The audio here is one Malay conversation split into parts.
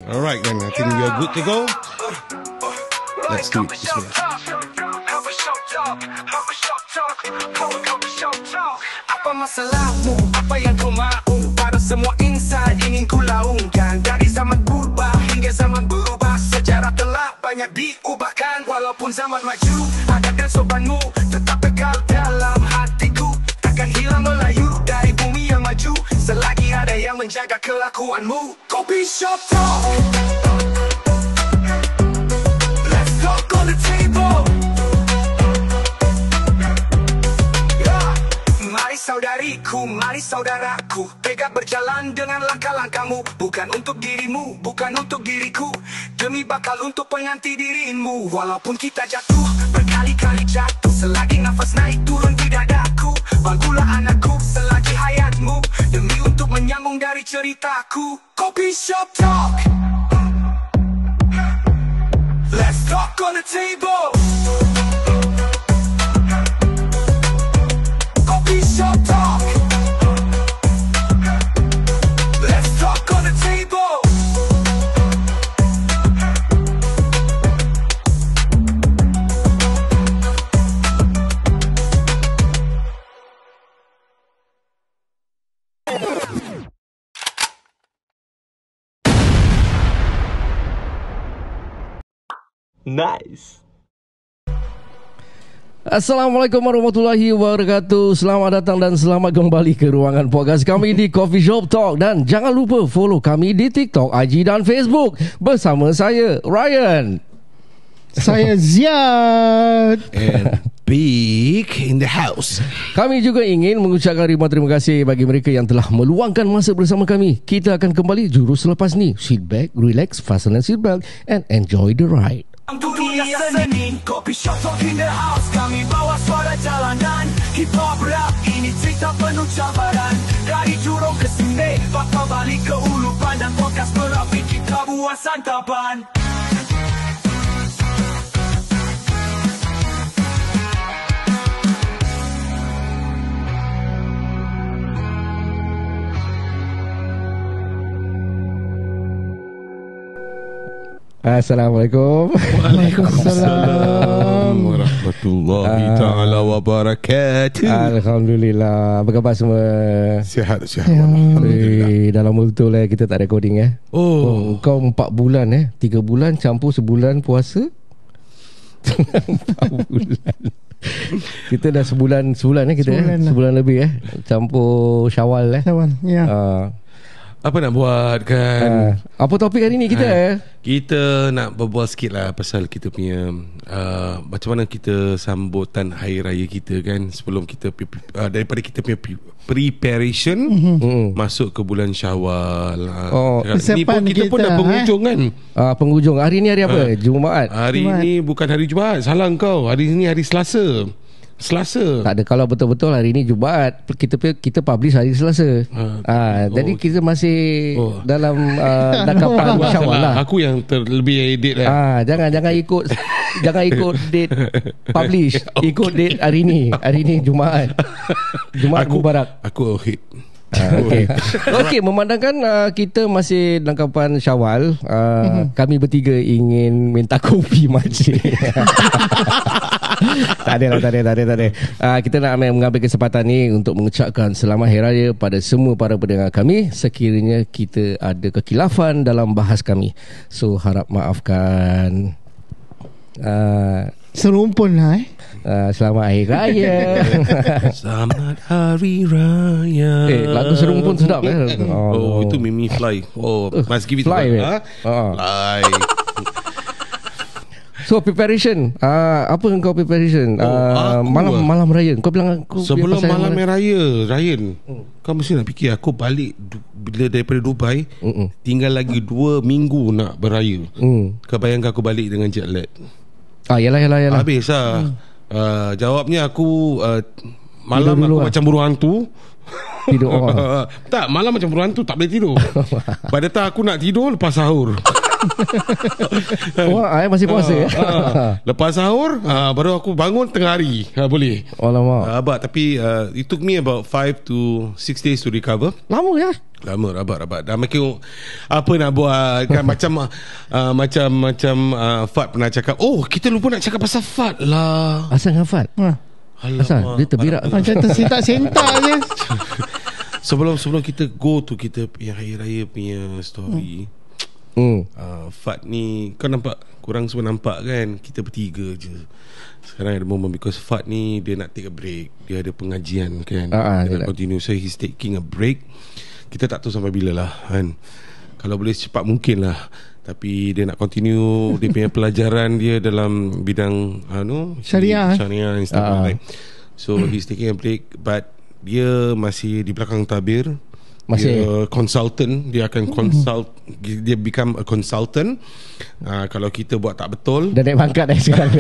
Alright then, I think you're good to go. Let's do it. Bismillah. Apa masalahmu? Apa yang kau mahu? Pada semua insan ingin ku laungkan. Dari zaman purba hingga zaman berubah, sejarah telah banyak diubahkan. Walaupun zaman maju, adat dan sopanmu tetap kekal dalam hatiku. Takkan hilang melayur dari bumi yang maju selagi ada yang menjaga kelakuanmu. Kopi Shop Talk. Let's talk on the table. Mari saudariku, mari saudaraku, tegak berjalan dengan langkah-langkahmu. Bukan untuk dirimu, bukan untuk diriku, demi bakal untuk pengganti dirimu. Walaupun kita jatuh, berkali-kali jatuh, selagi nafas naik turun di dadaku. Bangkulah anakku, selagi hayatmu, demi untuk menyambung dari ceritaku. Kopi Shop Talk. Let's talk on the table. Coffee Shop Talk. Let's talk on the table. Nice. Assalamualaikum warahmatullahi wabarakatuh. Selamat datang dan selamat kembali ke ruangan podcast kami di Coffee Shop Talk. Dan jangan lupa follow kami di TikTok, IG dan Facebook. Bersama saya, Ryan. Saya Ziad. And Big in the house. Kami juga ingin mengucapkan ribuan terima kasih bagi mereka yang telah meluangkan masa bersama kami. Kita akan kembali jurus selepas ni. Sit back, relax, fasten seatbelt and enjoy the ride. Dunia seni, Coffee Shop Talk in the house. Kami bawa suara jalanan, hip hop rap, ini cerita penuh cabaran. Dari Jurong ke sini, bakal balik ke Ulu Pandan. Podcast merapi kita buat santapan. Assalamualaikum. Waalaikumsalam warahmatullahi ta'ala wabarakatuh. Alhamdulillah. Apa khabar semua? Sihat. Alhamdulillah. Dalam betul kita tak recording Kau 4 bulan 3 bulan campur sebulan puasa. 4 bulan. Kita dah sebulan kita sebulan lebih campur Syawal Syawal, ya. Apa nak buat kan? Apa topik hari ni kita? Kita nak berbual sikit lah pasal kita punya macam mana kita sambutan hari raya kita kan. Sebelum kita daripada kita punya preparation masuk ke bulan Syawal. Ni pun kita pun dah penghujung kan. Penghujung. Hari ni hari apa? Jumaat. Hari ni bukan hari Jumaat. Salah kau. Hari ni hari Selasa. Tak ada. Kalau betul-betul hari ni Jumaat, kita publish hari Selasa. Jadi kita masih dalam dakapan Syawal lah. Aku yang terlebih edit lah. Jangan ikut date publish. Ikut date hari ni. Hari ni Jumaat. Jumaat Mubarak. Aku hit. Okey, memandangkan kita masih dalam kapan Syawal, kami bertiga ingin minta kopi makcik. Tak ada. Kita nak mengambil kesempatan ni untuk mengucapkan selamat Hari Raya pada semua para pendengar kami. Sekiranya kita ada kekilafan dalam bahas kami, so harap maafkan. Serumpun lah Selamat Hari Raya. Selamat Hari Raya. Lagu serumpun sedap itu Mimi Fly. Must give it Fly. Fly. So preparation, apa kau preparation? Malam raya. Kau bilang aku sebelum malam raya, Ryan, kau mesti nak fikir aku balik bila daripada Dubai, tinggal lagi 2 minggu nak beraya. Kau bayangkan aku balik dengan jet lag. Yalah. Habis lah. Jawabnya aku malam aku macam burung hantu. Tidur tak, malam macam burung hantu, tak boleh tidur. Pada tak aku nak tidur lepas sahur. Masih puasa ya? Lepas sahur baru aku bangun tengah hari. Boleh. Alamak. Tapi it took me about 5 to 6 days to recover. Lama ya? Lama, rabat. Dah makin apa nak buat kan. Macam Fat pernah cakap, oh kita lupa nak cakap pasal Fat lah. Asal dengan Fat? Asal? Dia terbirak. Macam tersentak-sentak je. Sebelum kita go to kita punya Hari Raya punya story, Fat ni kau nampak, korang semua nampak kan, kita bertiga je. Sekarang ada moment because Fat ni dia nak take a break. Dia ada pengajian kan, dia nak continue. So he's taking a break. Kita tak tahu sampai bila lah kan. Kalau boleh secepat mungkin lah. Tapi dia nak continue dia punya pelajaran dia dalam bidang Syariah and stuff like that. So he's taking a break, but dia masih di belakang tabir. Dia consultant. Dia akan consult. Dia become a consultant. Kalau kita buat tak betul, dah naik pangkat dah sekarang.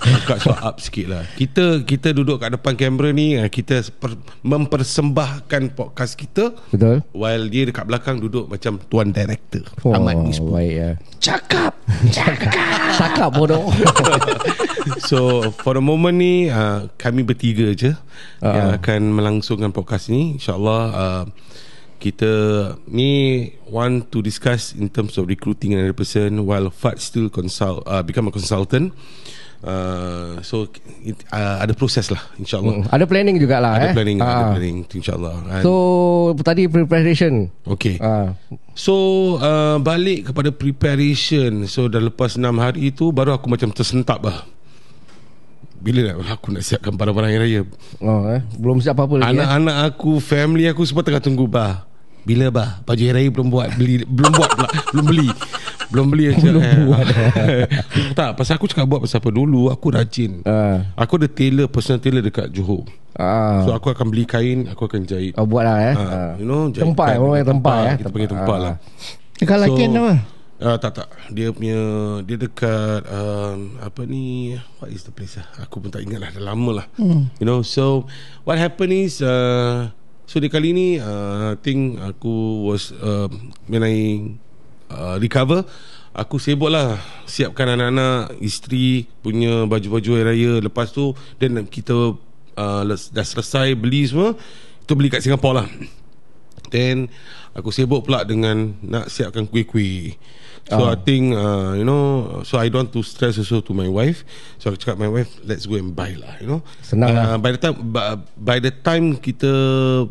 Angkat so up sikit lah. Kita duduk kat depan kamera ni, kita mempersembahkan podcast kita. Betul. While dia dekat belakang duduk macam tuan director. Ahmad Nisbu. Baik ya. Cakap bodoh. So for the moment ni kami bertiga je yang akan melangsungkan podcast ni. InsyaAllah kita ni want to discuss in terms of recruiting another person while Fat still become a consultant. So ada proses lah, insyaAllah. Ada planning jugalah. Ada planning insyaAllah. So tadi preparation. Okay. So balik kepada preparation. So dah lepas 6 hari tu baru aku macam tersentap lah. Bila aku nak siapkan barang-barang Hari Raya. Belum siap apa-apa lagi. Anak-anak aku, family aku semua tengah tunggu bila baju Hari Raya belum beli. Tak, pasal aku cakap buat pasal apa. Dulu aku rajin. Aku ada personal tailor dekat Johor. So aku akan beli kain, aku akan jahit. Buat lah tempat. Tempat. Kita panggil tempat lah. Dekat Lakian apa? Tak. Dia dekat apa ni, what is the place aku pun tak ingat lah, dah lama lah. So what happened is so di kali ni I think aku was when I recover, aku sibuk lah siapkan anak-anak, isteri punya baju-baju Hari Raya. Lepas tu then kita dah selesai beli semua, kita beli kat Singapore lah. Then aku sibuk pula dengan nak siapkan kuih-kuih. So I think so I don't want to stress also to my wife. So aku cakap my wife, let's go and buy lah, senang lah. By the time kita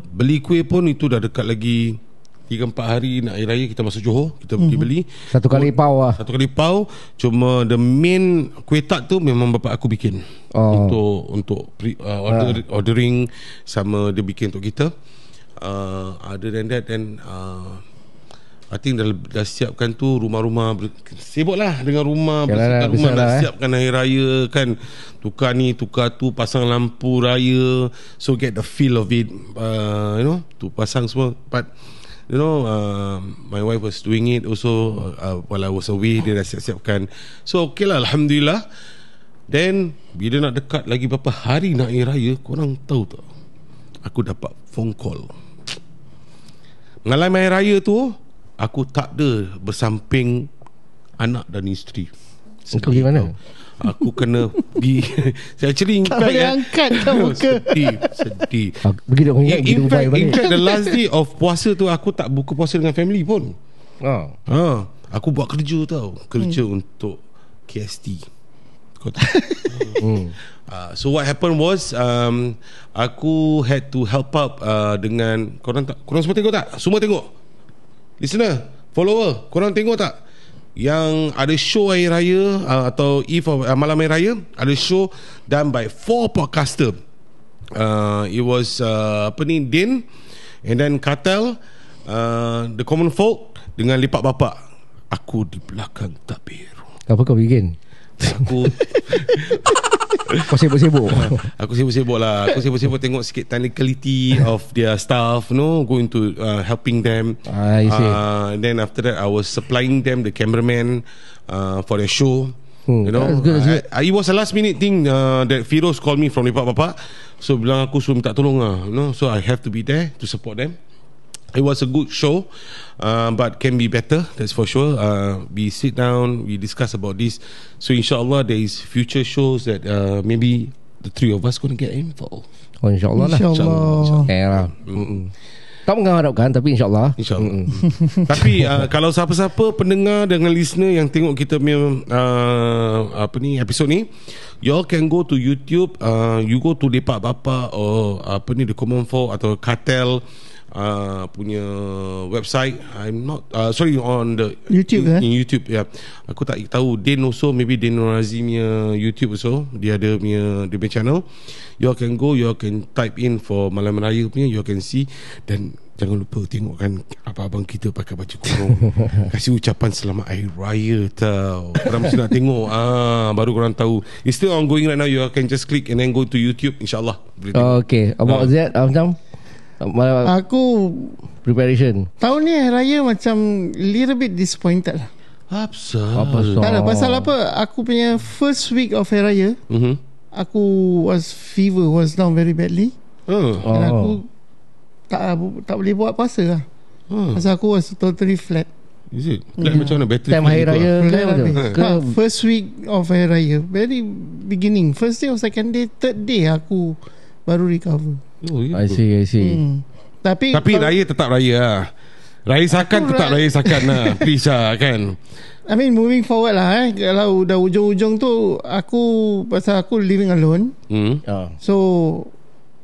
beli kuih pun itu dah dekat lagi 3-4 hari nak Hari Raya. Kita masuk Johor, kita pergi beli Satu kali pau. Cuma the main kuih tart tu memang bapak aku bikin. Untuk ordering, sama dia bikin untuk kita. Other than that, then I think dah siapkan tu rumah-rumah. Sibuk lah dengan rumah. Bersihkan rumah, nak siapkan Hari Raya kan. Tukar ni, tukar tu, pasang lampu raya. So get the feel of it. Tu pasang semua. But my wife was doing it also while I was away. Dia dah siap-siapkan. So okay lah, Alhamdulillah. Then bila nak dekat lagi berapa hari nak Hari Raya, korang tahu tak, aku dapat phone call. Malam Hari Raya tu aku tak ada bersamping anak dan isteri. Kau pergi mana? Aku kena pergi. Saya actually tak boleh angkat kan muka. Sedih. In fact the last day of puasa tu aku tak buka puasa dengan family pun. Aku buat kerja tau. Kerja untuk KST. So what happened was aku had to help out dengan korang semua tengok tak? Semua tengok. Listener, follower, korang tengok tak yang ada show Hari Raya atau eve of malam Hari Raya, ada show done by 4 podcaster. It was Din, and then Kartel, The Common Folk dengan Lipat Bapak. Aku di belakang tabir. Apa kau bikin? Kau sibuk-sibuk. Aku sibuk-sibuk lah. Aku sibuk-sibuk tengok sikit technicality of their staff, going to helping them. I see. Then after that I was supplying them the cameraman for their show. That's good. It was a last minute thing that Firoz called me from Lipat Bapak. So bilang aku suruh minta tolong lah, So I have to be there to support them. It was a good show, but can be better. That's for sure. We sit down, we discuss about this. So inshallah, there is future shows that maybe the three of us going to get involved. Oh, insyaAllah lah. InsyaAllah. Tak mengharapkan, tapi insyaAllah. InsyaAllah. Tapi kalau siapa-siapa pendengar dengan listener yang tengok kita punya episod ni, you all can go to YouTube, you go to Lepak Bapa or the Common Folk atau Cartel punya website. I'm not on the YouTube in YouTube, yeah. Aku tak tahu. Dan also maybe Dan Razi punya YouTube also, dia ada dia punya channel. You all can go, you all can type in for Malam Raya punya, you all can see. Dan jangan lupa tengok kan abang-abang kita pakai baju kurung, kasih ucapan selamat Hari Raya tau. Korang mesti nak tengok, baru korang tahu. It's still ongoing right now. You all can just click and then go to YouTube, InsyaAllah boleh tengok. Okay, about that macam Aku preparation tahun ni Hari Raya macam little bit disappointed lah. Apa Tak ada pasal apa. Aku punya first week of Hari Raya, aku was down very badly. Dan aku tak boleh buat puasa lah. Pasal aku was totally flat. Is it? Like macam mana? Battery time Hari Raya First week of Hari Raya, very beginning, first day or second day, third day aku baru recover. I see. Tapi raya tetap raya lah. Raya sakan tetap raya sakan lah. Please lah kan. I mean moving forward lah kalau dah ujung-ujung tu, pasal aku living alone. So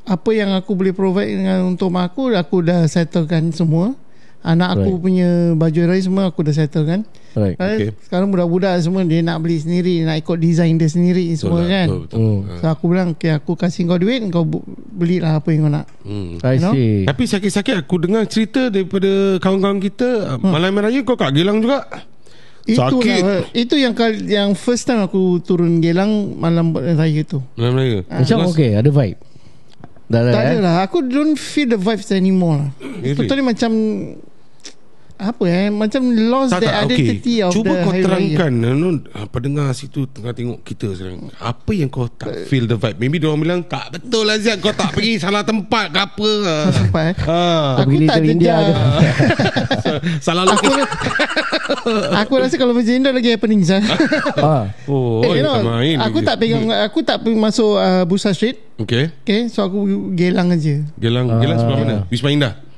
apa yang aku boleh provide dengan untuk mak aku dah settlekan semua. Anak aku punya baju raya semua aku dah settlekan. Okay. Sekarang budak-budak semua dia nak beli sendiri, nak ikut design dia sendiri semua kan. Betul. So aku bilang, okay, aku kasih kau duit, kau belilah apa yang kau nak. I see. Tapi sakit-sakit aku dengar cerita daripada kawan-kawan kita, Malam Raya kau kat Geylang juga. Itu yang first time aku turun Geylang malam raya tu. Malam Raya. Macam okay, ada vibe. Tak ada lah. Aku don't feel the vibes anymore lah. Totally macam macam lost the identity of cuba the kau Hari terangkan Raya. pendengar situ tengah tengok kita sekarang, apa yang kau tak feel the vibe. Maybe diorang bilang tak betul lah Ziad, kau tak pergi salah tempat ke apa. Aku tak India salah lagi. Aku rasa kalau macam India lagi happening sah. Aku tak pegang, aku tak pergi masuk Bursa Street. Okay, so aku Geylang aja. Geylang sebelah mana? Wisma Indah.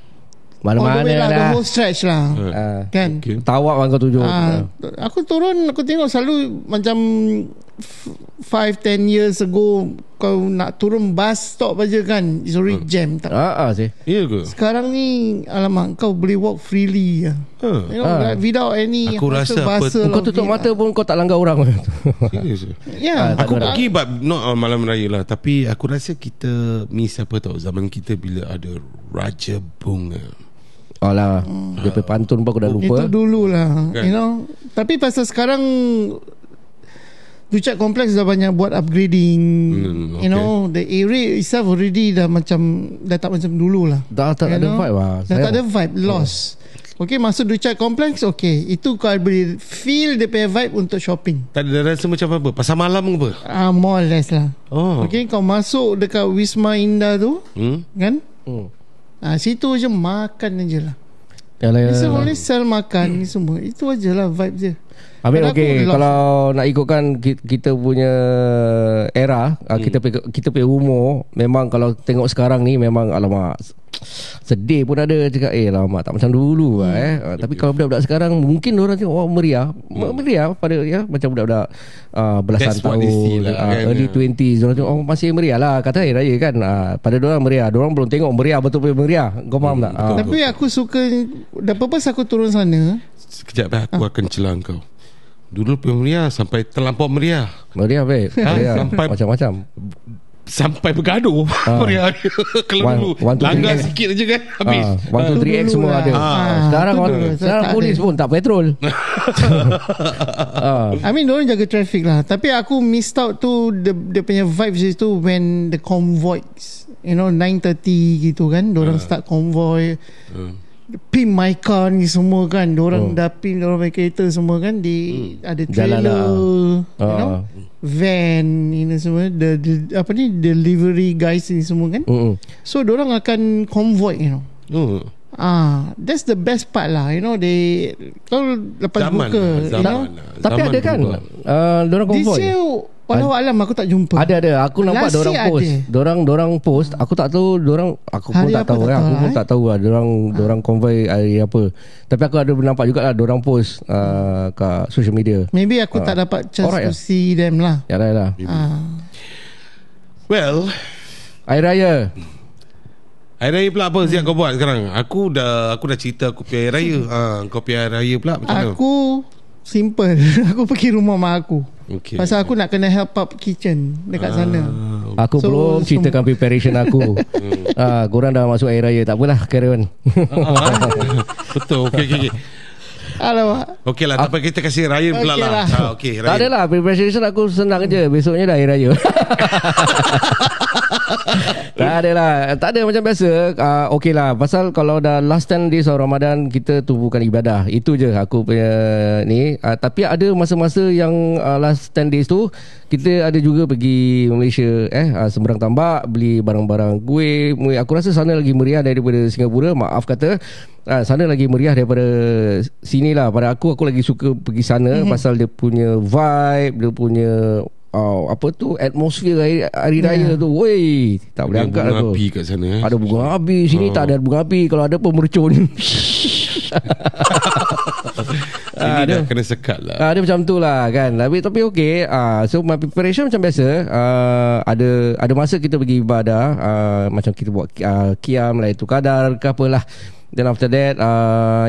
Mana-mana lah, the whole stretch lah. Kan Tawak kan kau tuju. Aku turun, aku tengok selalu macam 5-10 years ago, kau nak turun bus stop aja kan, it's already jam tak? Sih. Iya ke? Sekarang ni alamak, kau boleh walk freely like without any aku rasa kau tutup mata pun kau tak langgar orang. Serius. Aku pergi but not Malam Raya lah. Tapi aku rasa kita miss apa tau, zaman kita bila ada Raja Bunga. Alah, dia pantun pun aku dah lupa. Itu dulu lah kan? Tapi pasal sekarang Ducat Complex dah banyak buat upgrading. The area itself already dah tak macam dulu lah. Dah tak ada vibe lah. Dah tak ada vibe, lost. Okay, masuk Ducat Complex, okay, itu kau boleh feel dia punya vibe untuk shopping. Tak ada rasa macam apa? Pasar malam ke apa? More or less lah. Okay, kau masuk dekat Wisma Indah tu, kan? Situ je makan je lah. It's only sell makan ni semua. Itu aje lah vibe je. Kalau nak ikutkan kita punya era, kita punya umur, memang kalau tengok sekarang ni memang alamak sedih pun ada cakap alamak tak macam dulu Tapi kalau budak-budak sekarang mungkin orang tengok meriah pada macam budak-budak belasan tahun early 20s, orang tengok masih meriah lah kata raya kan. Pada diorang meriah, diorang belum tengok meriah betul-betul meriah. Kau faham tak? Tapi aku suka, the purpose aku turun sana. Sekejap aku akan celang kau. Dulu pun meriah sampai terlampau meriah. Meriah babe. Sampai macam-macam. Sampai bergaduh meriah. Kalau dulu langgar sikit aja kan habis. 1, 2, 3X semua ada. Sekarang polis pun tak petrol. I mean diorang jaga traffic lah. Tapi aku missed out tu dia punya vibes itu when the convoys 9:30 gitu kan, diorang start convoy. Pimp my car ni semua kan, diorang dah pimp diorang punya kereta semua kan, ada trailer, van ini semua, delivery guys ni semua kan. So diorang akan convoy That's the best part lah. You know, they kalau lepas Zaman buka, lah, you zaman know. lah. Tapi Zaman ada kan berubah. Dorang This konvoy. year, walau alam aku tak jumpa. Ada. Aku nampak Last dorang year post. ada. Dorang post. Aku tak tahu aku pun Hari tak apa tahu tak lah. tahu Aku lah, pun tak tahu lah. Dorang konvoy hari apa. Tapi aku ada nampak jugalah dorang post kat social media. Maybe aku tak dapat chance Alright to lah. see them lah. Yalah. Well, Hari Raya. hari raya pula apa Ziad kau buat sekarang? Aku dah cerita aku pergi hari raya. Kau pergi hari raya pula macam mana? Aku simple. Aku pergi rumah mak aku. Okay. Pasal aku nak kena help up kitchen dekat sana. Aku So, belum ceritakan preparation aku. Korang dah masuk Hari Raya. Tak apalah, carry on. Betul. Okay. Alamak. Okey lah, tapi kita kasih Ryan pula Okey lah. lah. Okey, Tak Ryan. adalah, preparation aku senang je. Besoknya dah Hari Raya. Tak ada macam biasa. Okey lah, pasal kalau dah last 10 days of Ramadan, kita tubuhkan ibadah. Itu je aku punya ni. Tapi ada masa-masa yang last 10 days tu, kita ada juga pergi Malaysia, Semberang Tambak, beli barang-barang kuih. Aku rasa sana lagi meriah daripada Singapura. Maaf kata, sana lagi meriah daripada sini lah. Pada aku lagi suka pergi sana pasal dia punya vibe, dia punya atmosfer hari raya tu. Woi, tak boleh angkat bunga aku. api kat sana. Ada bunga api sini, tak ada bunga api. Kalau ada pun mercun. Ini dah kena sekat lah. Dia macam tu lah kan. Tapi okey. So my preparation macam biasa. Ada masa kita pergi ibadah, macam kita buat qiyam lah, itu kadar ke apalah. Then after that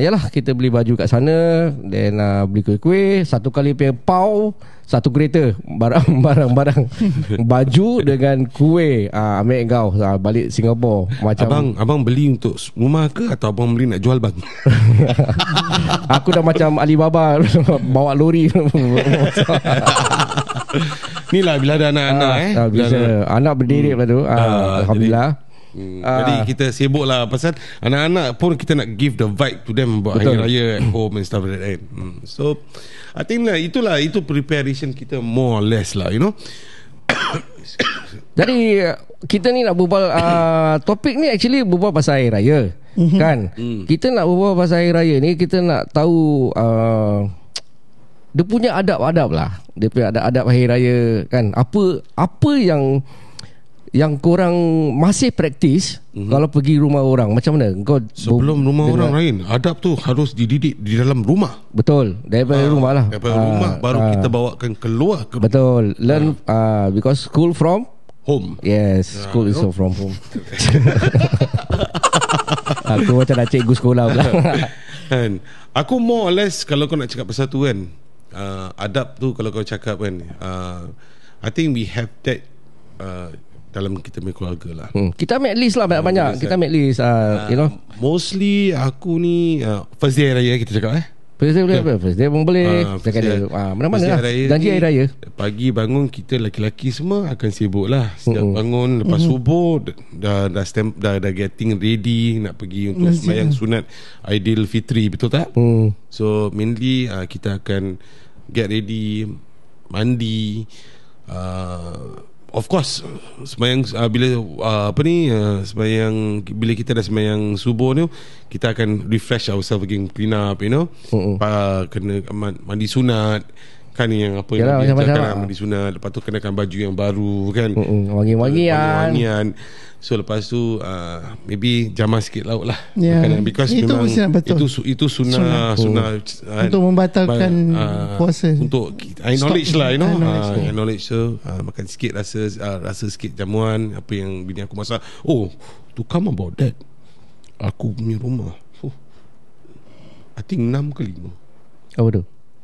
yalah, kita beli baju kat sana. Then beli kuih-kuih. Satu kali punya pau, satu kereta barang baju dengan kuih. Ambil kau balik Singapore. Macam Abang beli untuk rumah ke atau abang beli nak jual bang? aku dah macam Alibaba bawa lori. Ni lah bila ada anak-anak bila Bisa anak berdiri lah tu. Alhamdulillah. Jadi kita sibuk lah pasal anak-anak pun kita nak give the vibe to them about Betul. hari raya at home and stuff like that. So I think lah itu preparation kita more or less lah, you know. Jadi kita ni nak berbual topik ni actually berbual pasal Hari Raya, kan? Kita nak berbual pasal Hari Raya ni, kita nak tahu dia punya adab-adab lah. Dia punya adab-adab Hari Raya, kan? Apa yang korang masih praktis kalau pergi rumah orang? Macam mana kau Sebelum rumah orang lain, adab tu harus dididik di dalam rumah. Betul, daripada rumah lah. Daripada rumah baru kita bawakan keluar ke Betul. Learn because school from home. yes, school is from home. Aku macam nak cikgu sekolah pula. Kan, aku more or less kalau kau nak cakap pasal tu kan, adab tu kalau kau cakap kan, I think we have that dalam kita punya keluarga lah. Kita make list lah banyak-banyak. Kita make list you know. Mostly aku ni first day hari raya kita cakap First day boleh apa? First day pun boleh. Second day mana-mana lah. Janji Hari Raya. Pagi bangun kita laki-laki semua akan sibuk lah. Setiap bangun lepas subuh dah getting ready nak pergi untuk sembahyang sunat Aidilfitri, betul tak? So mainly kita akan get ready, mandi, of course sembahyang bila sembahyang, bila kita dah sembahyang subuh ni, kita akan refresh ourselves again, clean up, you know. Kena mandi sunat kan, yang apa yalah, yang macam-macam diajarkan mandi sunat. Lepas tu kenakan baju yang baru kan, wangi-wangian. So lepas tu maybe jamah sikit lauk lah, makanan, because itu memang betul. itu sunnah Untuk membatalkan puasa. Untuk acknowledge lah, you know. Acknowledge. So makan sikit, rasa sikit jamuan apa yang bini aku masak. Oh, to come about that, aku punya rumah I think 6 ke 5 Apa tu?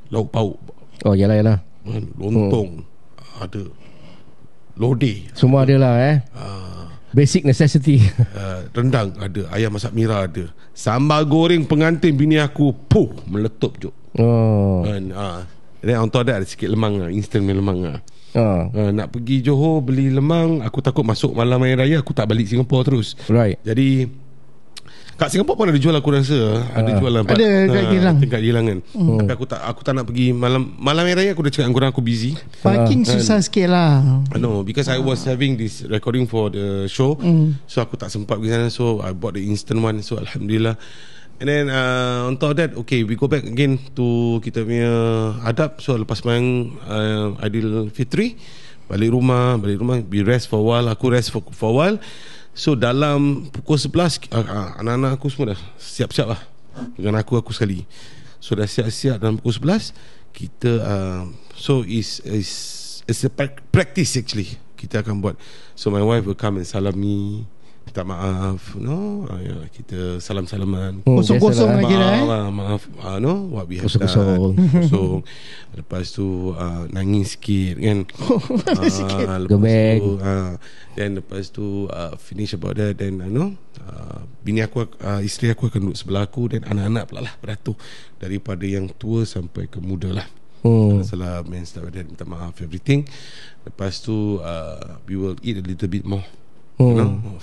lauk pauk. Oh yalah. Lontong ada, lodeh Semua ada lah basic necessity. rendang ada, ayam masak merah ada, sambal goreng pengantin bini aku meletup je. Dan on top ada sikit lemang lah, instant lemang lah. Nak pergi Johor beli lemang, aku takut masuk malam hari raya aku tak balik Singapore terus. Right. Jadi Kat Singapura pun ada jual, aku rasa ada jual lah. Ada kat Geylang. Tingkat Geylang kan. Tapi aku tak nak pergi malam hari raya. Aku dah cakap dengan korang aku busy. Parking susah sikit lah. No, because I was having this recording for the show. So aku tak sempat pergi sana. So I bought the instant one. So Alhamdulillah. And then on top of that, okay, we go back again to kita punya adab. So lepas main Aidilfitri, balik rumah, we rest for a while. Aku rest for a while. So dalam pukul 11 anak-anak aku semua dah siap-siap lah dengan aku sekali. So dah siap-siap dalam pukul 11 kita so is a practice actually kita akan buat. So my wife will come and salam me, minta maaf, kita salam-salaman, kosong-kosong lagi lah maaf, what we have Kosong-kosong. done, kosong. Lepas tu nangis sikit kan, Gemeng. then lepas tu finish about that, then bini aku, isteri aku akan duduk sebelah aku, dan anak-anak pula lah beratur daripada yang tua sampai ke muda lah. Salam and stuff like that, minta maaf everything. Lepas tu we will eat a little bit more,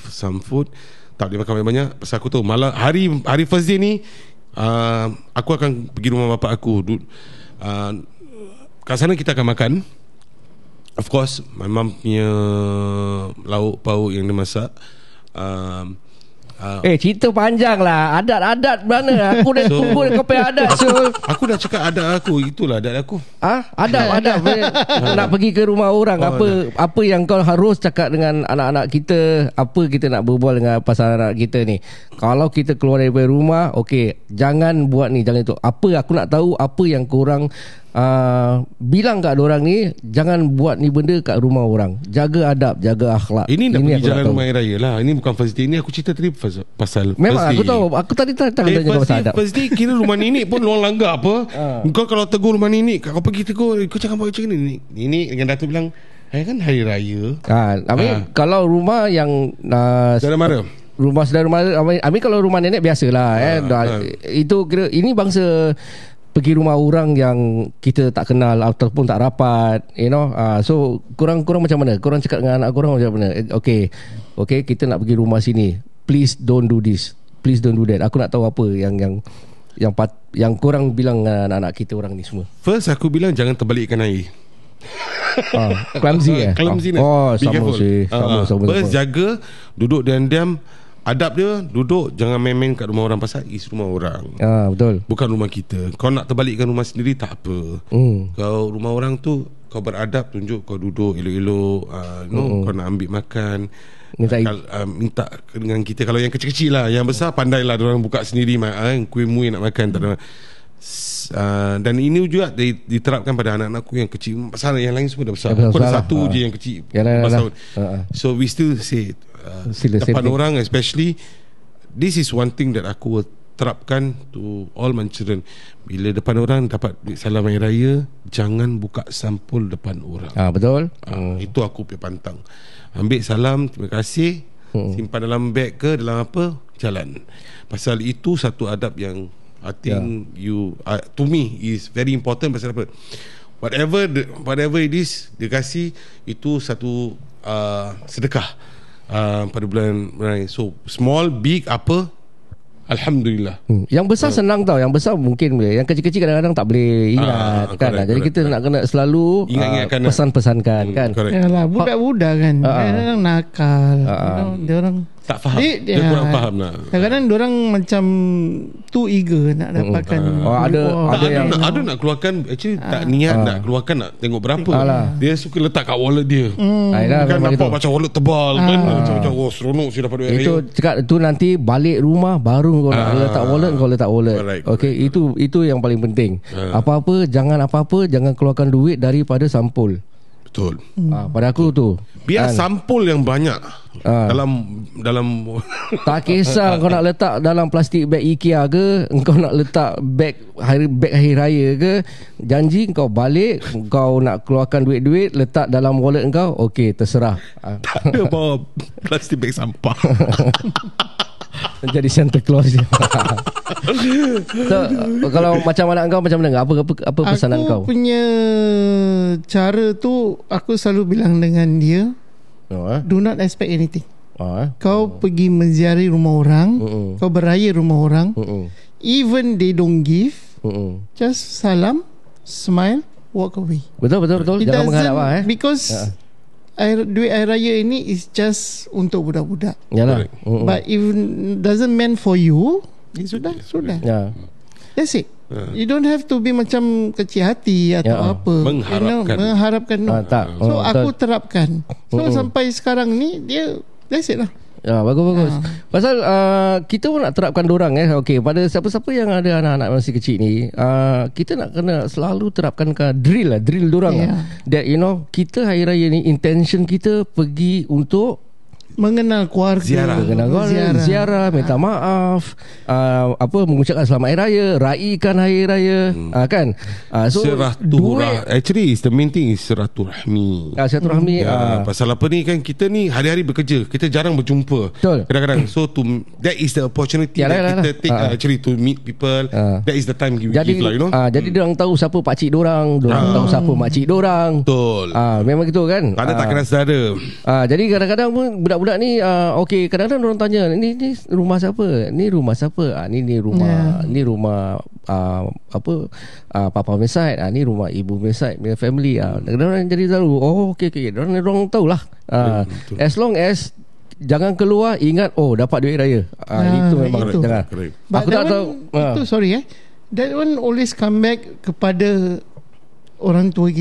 some food. Tak boleh makan banyak pasal aku tahu malam hari first day ni aku akan pergi rumah bapak aku. Kat sana kita akan makan. Of course my mum punya lauk pauk yang dia masak. Cerita panjang lah. Adat mana? Aku dah tunggu kau punya adat. Aku dah cakap adat aku. Itulah adat aku. Adat nak pergi ke rumah orang. Apa yang kau harus cakap dengan anak-anak kita? Apa kita nak berbual dengan pasal anak kita ni? Kalau kita keluar daripada rumah, okey, jangan buat ni, jangan itu. Apa aku nak tahu, apa yang korang bilang kat orang ni, jangan buat ni benda kat rumah orang. Jaga adab, jaga akhlak. Ini nak pergi jalan rumah raya lah. Ini bukan first day. Ini aku cerita tadi pasal memang first day. aku tahu. Aku tadi tak tanya pasal adab. First day kira rumah nenek pun orang langgar apa. Kau kalau tegur rumah nenek, kau pergi tegur, kau cakap macam ni. Nenek dengan datuk bilang, kan hari raya. Kalau rumah yang saudara mara, rumah saudara mara, kalau rumah nenek biasalah itu kira ini bangsa pergi rumah orang yang kita tak kenal ataupun tak rapat, so korang macam mana? Korang cakap dengan anak korang macam mana? Okay, kita nak pergi rumah sini, please don't do this, please don't do that. Aku nak tahu apa yang korang bilang dengan anak-anak kita orang ni semua. First aku bilang jangan terbalikkan air. Clumsy Clumsy sama sih. First jaga, duduk diam-diam. Adab dia, duduk, jangan main-main kat rumah orang pasal is rumah orang. Betul. Bukan rumah kita. Kau nak terbalikkan rumah sendiri tak apa. Kau rumah orang tu, kau beradab, tunjuk kau duduk elok-elok, kau nak ambil makan, minta dengan kita. Kalau yang kecil-kecil lah, yang besar pandailah diorang buka sendiri, kuih-muih nak makan, tak ada. Dan ini juga diterapkan pada anak-anakku yang kecil. Pasal yang lain semua dah besar. Aku ada satu je yang kecil, 14 tahun. So we still say depan orang, especially, this is one thing that aku will terapkan to all my children. Bila depan orang dapat salam hari raya, jangan buka sampul depan orang. Betul. Itu aku punya pantang. Ambil salam, terima kasih, simpan dalam beg ke dalam apa, jalan. Pasal itu satu adab yang I think to me is very important. Pasal apa, whatever it is dia kasih, itu satu sedekah pada bulan Raya. So small, big, apa, Alhamdulillah. Yang besar senang tau. Yang besar mungkin boleh. Yang kecil-kecil kadang-kadang tak boleh ingat kan. Jadi kita nak kena selalu pesan-pesankan kan. Yalah, budak-budak kan kadang-kadang nakal, dia orang tak faham. Dia kurang faham lah. Kadang-kadang dia orang macam too eager nak dapatkan. Ada nak keluarkan, actually tak niat nak keluarkan, nak tengok berapa. Dia suka letak kat wallet dia. Kan nampak macam wallet tebal kan, macam seronok saya dapat duit. Itu cakap tu nanti balik rumah baru kau nak letak wallet. Okay, itu yang paling penting. Jangan keluarkan duit daripada sampul. Betul. Pada aku tu biar sampul yang banyak dalam tak kisah kau nak letak dalam plastik beg IKEA ke, kau nak letak beg hari raya ke, janji kau balik, kau nak keluarkan duit-duit letak dalam wallet kau, okey, terserah. Tak ada bawa plastik beg sampah. Jadi Santa Claus dia. So, kalau macam anak kau macam mana? Apa pesanan kau? Aku punya cara tu, aku selalu bilang dengan dia, do not expect anything. kau pergi menziarahi rumah orang, kau beraya rumah orang, even they don't give, just salam, smile, walk away. Betul. It Jangan mengharap because duit air raya ini is just untuk budak-budak. Yalah. But if doesn't meant for you, sudah. Ya. That's it. You don't have to be macam kecil hati atau apa. Mengharapkan. Tak. So aku terapkan. So sampai sekarang ni dia that's it lah. Ya, bagus. Pasal kita pun nak terapkan dorang okey, pada siapa-siapa yang ada anak-anak masih kecil ni, kita nak kena selalu terapkan drill dorang that kita hari raya ni intention kita pergi untuk mengenal keluarga, ziarah, minta maaf, mengucapkan selamat hari raya, raikan hari raya, kan. So actually is the main thing is silaturahmi. Silaturahmi. Pasal apa ni kan, kita ni hari-hari bekerja, kita jarang berjumpa. Betul. Kadang-kadang so that is the opportunity that kita take actually to meet people. That is the time we jadi, give lah, jadi diorang tahu siapa pakcik diorang, tahu siapa makcik diorang. Betul. Memang gitu kan. Ada tak kenal saudara. Jadi kadang-kadang pun budak-budak ni okey, kadang-kadang orang tanya ni rumah siapa? Ni rumah siapa? Ni rumah papa Mesait, ni rumah ibu Mesait, punya family. Kadang-kadang jadi tahu. Okey, orang tahulah. As long as jangan keluar ingat dapat duit raya. Itu memang itu. Jangan. Aku tak tahu. Itu sorry that one always come back kepada orang tua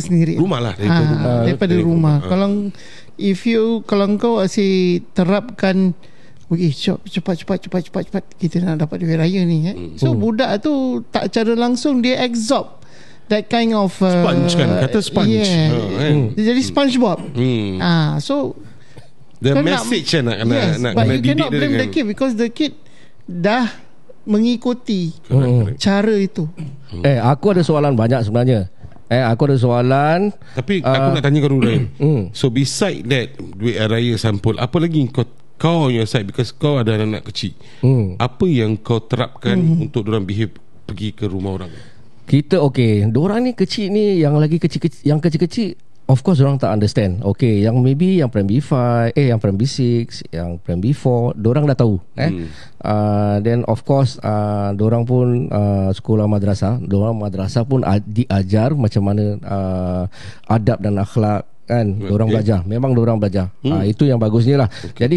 sendiri. Rumah lah daripada rumah. Kalau kau asyik terapkan cepat kita nak dapat duit raya ni so budak tu tak cara langsung dia absorb that kind of sponge kan, kata sponge. Dia jadi SpongeBob. So the message nak but you cannot blame the kid because the kid dah mengikuti cara itu. Aku ada soalan banyak sebenarnya. Aku ada soalan. Tapi aku nak tanya kau dulu Ryan. So beside that duit raya sampul, apa lagi kau on your side, because kau ada anak kecil, apa yang kau terapkan untuk dorang behave pergi ke rumah orang? Kita dorang ni kecil ni, yang lagi kecil-kecil, yang kecil-kecil of course orang tak understand. Yang maybe yang primary 5, yang primary 6, yang primary 4, dorang dah tahu. Then of course dorang pun sekolah madrasah, dorang madrasah pun diajar macam mana adab dan akhlak kan. Dorang belajar, memang dorang belajar. Itu yang bagusnya lah. Jadi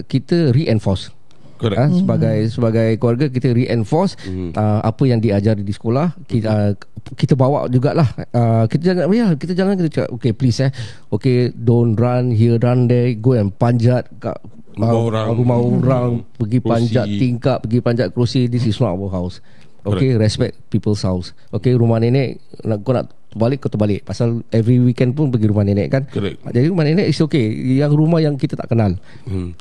kita reinforce. Sebagai keluarga kita reinforce apa yang diajar di sekolah, kita bawa jugalah. Kita jangan kita cakap please don't run here run there, go and panjat kat rumah orang, pergi panjat tingkap, pergi panjat kerusi. This is not our house. Respect people's house. Rumah nenek kau nak balik, kau terbalik. Pasal every weekend pun pergi rumah nenek kan. Jadi rumah nenek is yang rumah yang kita tak kenal.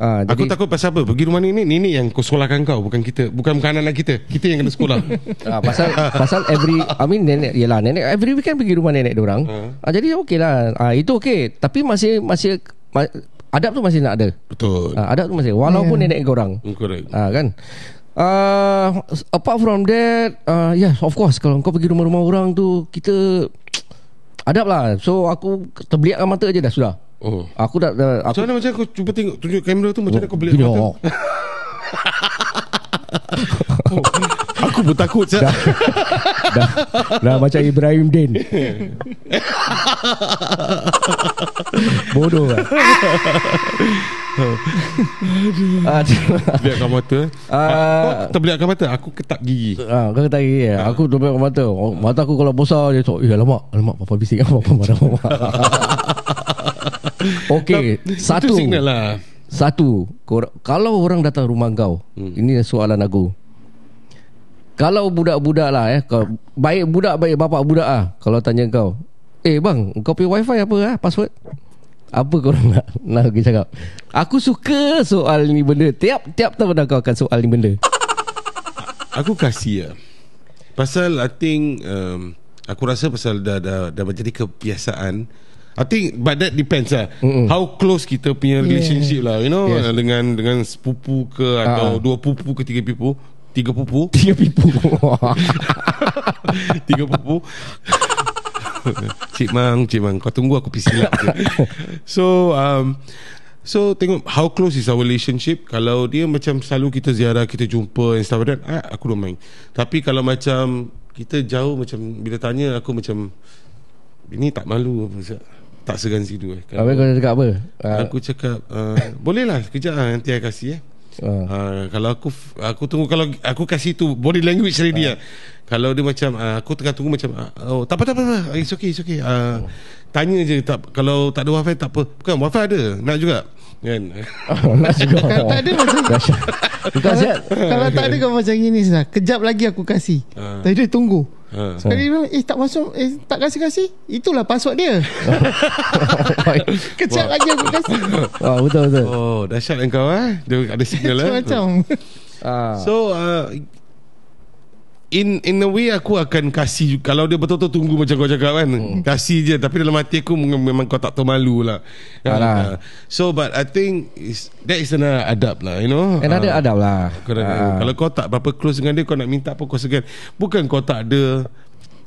Aku takut pasal apa? Pergi rumah nenek yang kau sekolahkan kau, bukan kita, bukan anak kita yang kena sekolah. Pasal nenek every weekend pergi rumah nenek diorang. Jadi lah. Itu tapi masih adab tu masih nak ada. Betul. Adab tu masih, walaupun nenek korang. Kan. Apart from that, yes of course, kalau kau pergi rumah-rumah orang tu, kita adab lah. So aku terbliakkan mata je dah sudah. Aku dah macam mana aku cuba tunjuk kamera tu, macam mana kau beliak mata? Aku pun takut dah macam Ibrahim Din. Bodoh kan. Beliakkan mata. Kau terbeliakkan mata, aku ketap gigi. Kau ketap gigi. Aku terbeliakkan mata. Mata aku kalau besar dia cakap, alamak papa bising, papa marah. Satu signal lah. Satu, kalau orang datang rumah kau, ini soalan aku. Kalau budak-budak lah baik budak, baik bapak budak kalau tanya kau, bang, kau punya wifi apa password? Apa korang nak pergi cakap? Aku suka soal ni benda. Tiap tahun kau akan soal ni benda. Aku kasih pasal I think aku rasa pasal dah menjadi kebiasaan. I think but that depends lah. How close kita punya relationship lah, dengan sepupu ke atau dua pupu ke tiga pupu. Tiga pupu. Cik Mang, kau tunggu aku pergi silap je. So So tengok how close is our relationship. Kalau dia macam selalu kita ziarah, kita jumpa and stuff like that, aku don't mind. Tapi kalau macam kita jauh, macam bila tanya aku macam ini tak malu apa, tak segan situ. Habis kau cakap apa? Aku cakap boleh lah sekejap nanti I kasih kalau aku tunggu, kalau aku kasih tu body language ready lah. Kalau dia macam aku tengah tunggu macam tak apa, it's okay. Tanya je, kalau tak ada wifi tak apa. Bukan, wifi ada, nak juga kan. Nak juga. Kalau tak ada macam kalau tak ada kau macam gini lah. Kejap lagi aku kasih. Tadi dia tunggu. Sekali dia bilang, tak masuk, tak kasih. Itulah password dia. Kejap lagi aku kasih. Betul. Oh, dahsyat engkau dia ada signal Macam So in a way aku akan kasih. Kalau dia betul-betul tunggu macam kau cakap kan, kasih je. Tapi dalam hati aku memang kau tak tahu malu lah. So but I think that is an adab lah, you know. Ada adab lah. Kalau kau tak berapa close dengan dia, kau nak minta apa kau segan. Bukan kau tak ada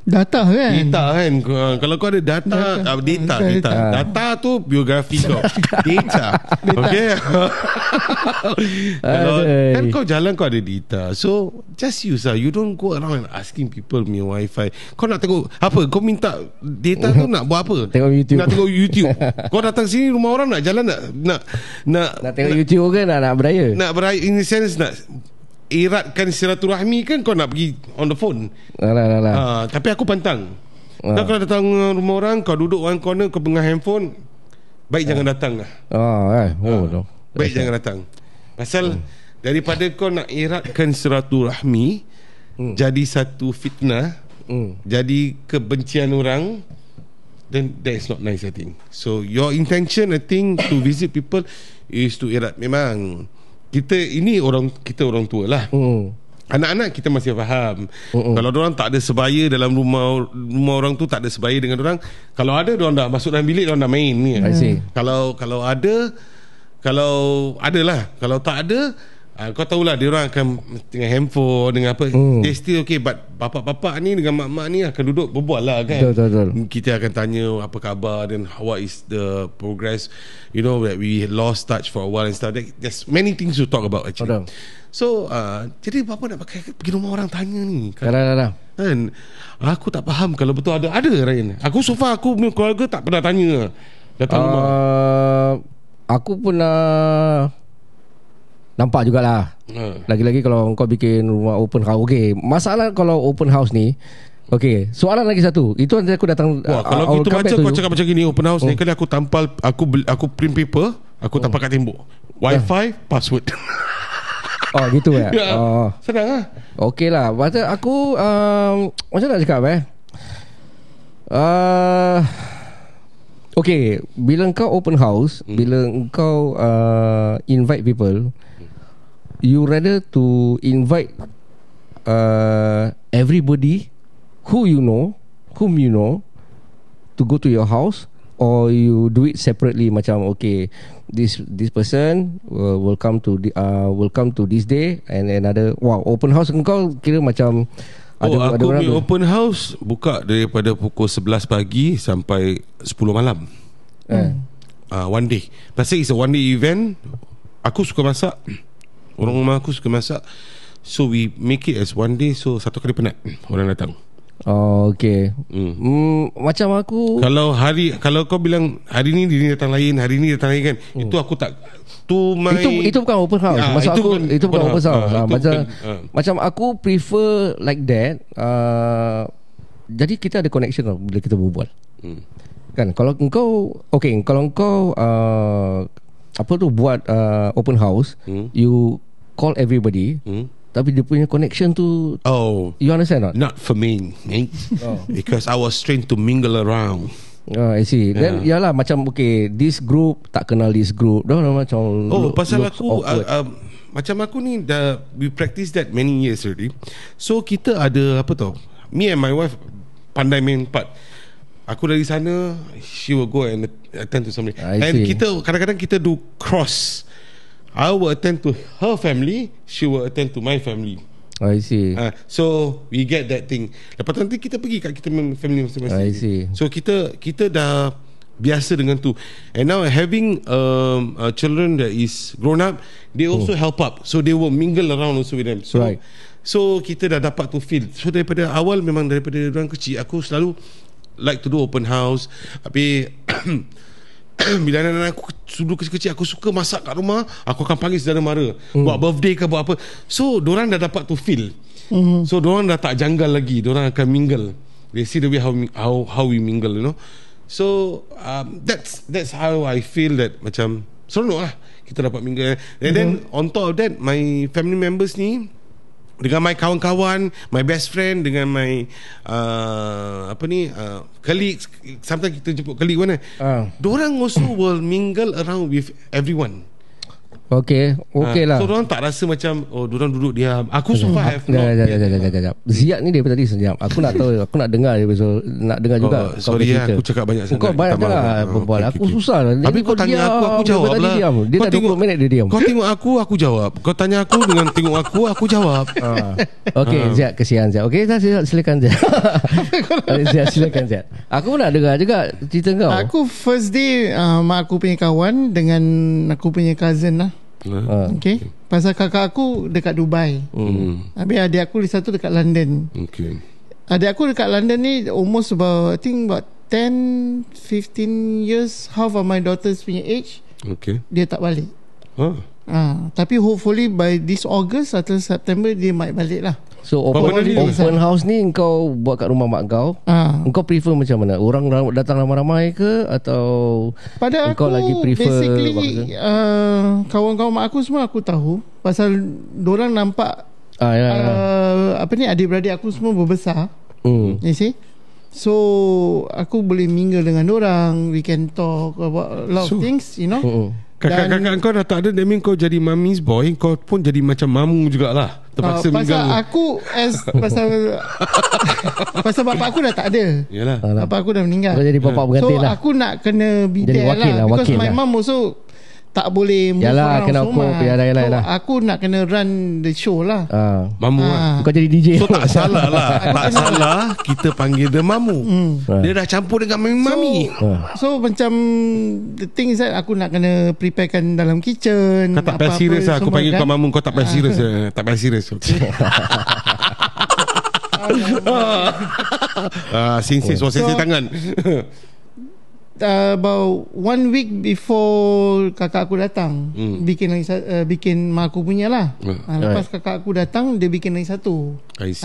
data kan. Kalau kau ada data. Data tu biografi kau. Data. Okay. Kalau kan kau jalan, kau ada data. So just use lah. You don't go around and asking people punya wifi. Kau nak tengok apa? Kau minta data tu nak buat apa? Tengok YouTube. Nak tengok YouTube. Kau datang sini rumah orang, nak jalan, nak tengok YouTube ke nak beraya? Nak beraya in the sense, nak eratkan silaturahmi kan, kau nak pergi on the phone. Tapi aku pantang. Kau kalau datang rumah orang, kau duduk one corner, kau pegang handphone, baik jangan datang lah. Baik jangan datang. Pasal daripada kau nak eratkan silaturahmi, jadi satu fitnah, jadi kebencian orang, then that is not nice, I think. So your intention, I think, to visit people is to erat. Memang kita orang tua lah. Anak-anak kita masih faham. Kalau orang tak ada sebaya dalam rumah orang tu, tak ada sebaya dengan orang. Kalau ada, orang dah masuk dalam bilik, orang dah main ni. Kalau ada lah. Kalau tak ada, kau tahulah dia orang akan dengan handphone, dengan apa. They still okay. But bapak-bapak ni dengan mak-mak ni akan duduk berbual lah kan. Betul. Kita akan tanya apa khabar, dan what is the progress. You know that we lost touch for a while and stuff. There's many things to talk about actually. So jadi bapa nak pakai pergi rumah orang tanya ni kan? Aku tak faham. Kalau betul ada Ryan. Aku so far, aku punya keluarga tak pernah tanya datang rumah. Aku pernah nampak jugalah. Lagi-lagi kalau kau bikin rumah open house. Okay, masalah kalau open house ni, okay, soalan lagi satu. Itu nanti aku datang. Kalau gitu macam kau cakap macam gini, open house ni kali aku tampal, aku print paper, aku tampal kat tembok, wifi, password. Gitu ya. Senang lah. Okay lah. Macam aku macam nak cakap okay, bila kau open house, bila kau invite people, you rather to invite everybody whom you know to go to your house, or you do it separately? Macam okay, this person will come to this day, and another. Wow, open house kau kira macam aku punya open house buka daripada pukul 11 pagi sampai 10 malam. One day. Pasal it's a one day event. Aku suka masak, orang rumah aku suka masak, so we make it as one day. So satu kali penat orang datang. Okay. Macam aku, kalau kau bilang hari ni dia datang lain, hari ni datang lain kan, itu aku tak. Itu bukan open house. Maksud aku itu bukan open house. Macam aku prefer like that. Jadi kita ada connection bila kita berbual. Kan kalau engkau apa tu buat open house, you call everybody, tapi dia punya connection tu, you understand not? Not for me, because I was trained to mingle around. I see. Then yalah, macam okay, this group tak kenal this group, dah macam pasal aku macam aku ni dah, we practice that many years already. So kita ada apa tau, me and my wife pandai main part. Aku dari sana, she will go and attend to somebody. And kita kadang-kadang kita do cross. I will attend to her family, she will attend to my family. I see. So we get that thing. Lepas tu nanti kita pergi kat kita family masing-masing. I see. So kita dah biasa dengan tu. And now having children that is grown up, they also help up, so they will mingle around also with them. So Right. so kita dah dapat tu feel. So daripada awal, memang daripada orang kecil, aku selalu like to do open house. Tapi bila anak-anak aku dulu kecil-kecil, aku suka masak kat rumah, aku akan panggil saudara mara, buat birthday ke buat apa. So dorang dah dapat tu feel. So dorang dah tak janggal lagi, dorang akan mingle. They see the way how we mingle, you know. So that's how I feel that macam seronok lah kita dapat mingle. And then on top of that, my family members ni, dengan my kawan-kawan, my best friend, dengan my colleagues, sometimes kita jemput colleague mana, dorang also will mingle around with everyone. Okay lah. So dorang tak rasa macam dorang duduk diam. Aku so far have not. Sekejap. Ziad ni daripada tadi sejam. Aku nak tahu, aku nak dengar dia, nak dengar juga. Sorry aku cakap banyak sangat. Kau banyak sangat berbual. Aku susah lah. Tapi kau tanya aku jawab lah. Dia tak 20 minit dia diam. Kau tengok aku jawab. Kau tanya aku dengan tengok aku jawab. Okay, Ziad, kesian Ziad. Okay, silakan Ziad. Ziad, silakan Ziad. Aku pun nak dengar juga cerita kau. Aku first day mak aku punya kawan dengan aku punya cousin lah. Okay. Pasal kakak aku dekat Dubai. Habis adik aku satu dekat London. Okay. Adik aku dekat London ni almost about, I think about 10-15 years, half of my daughter's punya age. Okay. Dia tak balik. Tapi hopefully by this August atau September dia might balik lah. So open house ni kau buat kat rumah mak kau. Kau prefer macam mana? Orang datang ramai-ramai ke, atau pada kau aku lagi prefer basically kawan-kawan mak aku semua aku tahu, pasal dorang nampak adik-beradik aku semua berbesar. You see? So aku boleh mingle dengan dorang, we can talk about a lot of things, you know. Kakak-kakak kau dah tak ada, that mean kau jadi mommy's boy, kau pun jadi macam mamu jugalah. Terpaksa pasal aku pasal bapak aku dah tak ada. Yalah. Bapak aku dah meninggal. Kau jadi bapak berganti so lah. aku nak kena be Jadi there wakil lah, lah, because wakil my lah. mom also tak boleh move Yalah, around kena so cope. much. Yalah. So aku nak kena run the show lah. Mamu lah. Kau jadi DJ. So tak salah lah. Tak salah kita panggil dia mamu. Dia dah campur dengan mami. So macam the thing is that aku nak kena preparekan dalam kitchen. Kau tak payah serius lah. Aku panggil kau mamu, kau tak payah serius. Tak payah serius. Sing-sing, suara tangan. About 1 week before kakak aku datang, bikin mak aku punya lah. Lepas kakak aku datang, dia bikin lagi satu.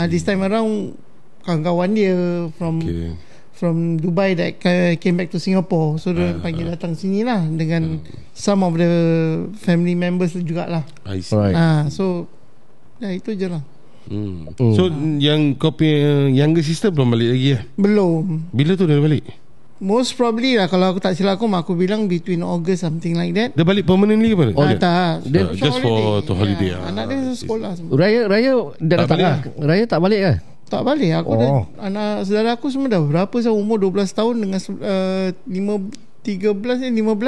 This time around kawan-kawan dia from Dubai that came back to Singapore, so dia panggil datang sini lah dengan some of the family members jugalah. So itu je lah. So yang kau punya younger sister belum balik lagi Belum. Bila tu dia balik? Most probably lah, kalau aku tak silap aku bilang between August something like that. Dia balik permanently ke mana? Tak, just for holiday. Anak dia sekolah semua. Raya dah datang lah. Raya tak balik kan? Tak balik. Aku dah, anak saudara aku semua dah berapa, umur 12 tahun dengan 15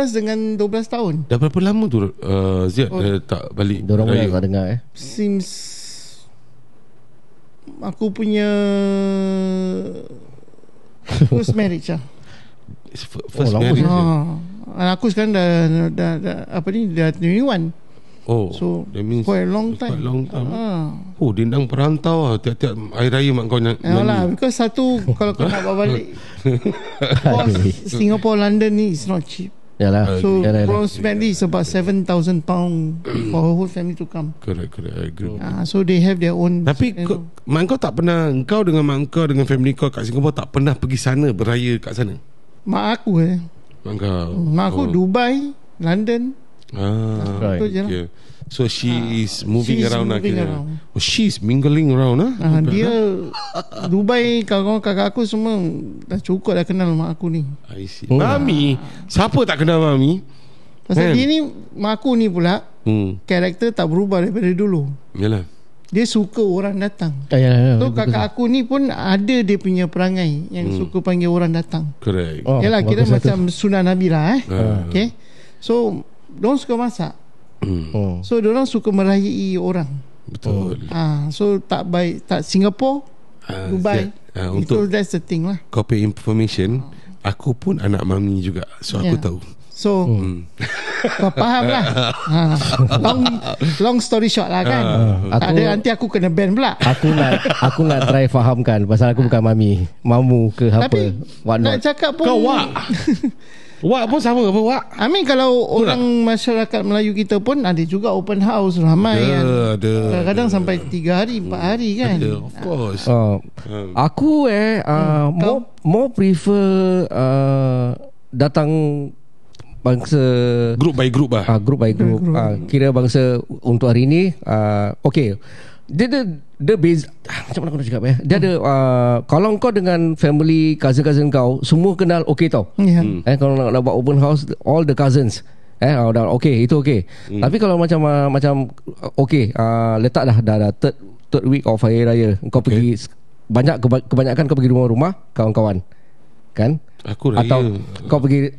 dengan 12 tahun. Dah berapa lama tu Ziad tak balik? Diorang pun tak dengar Since aku punya first marriage lah. First marriage. Anak aku sekarang dah 21. So that means quite a long time. Dia nak perantau lah. Tiap-tiap hari raya mak kau nak lah, because satu, kalau kau nak bawa balik Singapore, London ni is not cheap. So approximately it's about £7,000 for a whole family to come. Correct, I agree. So they have their own. Tapi mak kau tak pernah, kau dengan mak kau dengan family kau kat Singapore tak pernah pergi sana, beraya kat sana? Mak aku Mak aku Dubai, London. Right. Okay. So she is moving around. She's mingling around dia Dubai, kawan-kawan kakak aku semua dah cukup dah kenal mak aku ni. I see. Mami, siapa tak kenal Mami? Pasal dia ni, mak aku ni pula karakter tak berubah daripada dulu. Yalah. Dia suka orang datang. So kakak aku ni pun ada dia punya perangai yang suka panggil orang datang. Correct. Yalah, kira macam sunnah Nabi lah Okay. So diorang suka masak. So diorang suka merayai orang. Betul. So tak baik, tak Singapore, Dubai. So that's the thing lah. Kau pay information. Aku pun anak mami juga. So aku tahu. So kau faham lah. Long story short lah kan. Tak ada, nanti aku kena ban pula. Aku nak try fahamkan pasal aku bukan mami, mamu ke apa. Tapi nak cakap pun Kau wak. Wak pun sama apa wak? I mean kalau orang masyarakat Melayu kita pun ada juga open house ramai kan. Ada. Kadang-kadang sampai 3 hari 4 hari kan. Ada, of course. Aku more prefer datang bangsa Group by group lah. group by group. Kira bangsa untuk hari ni okay. Dia base, macam mana aku nak cakap dia ada kalau kau dengan family cousin-cousin kau semua kenal okay tau. Kalau nak buat open house all the cousins dah okay, itu okay. Tapi kalau macam okay, letak dah third week of hari raya kau pergi kebanyakan kau pergi rumah-rumah kawan-kawan kan. Aku raya atau kau pergi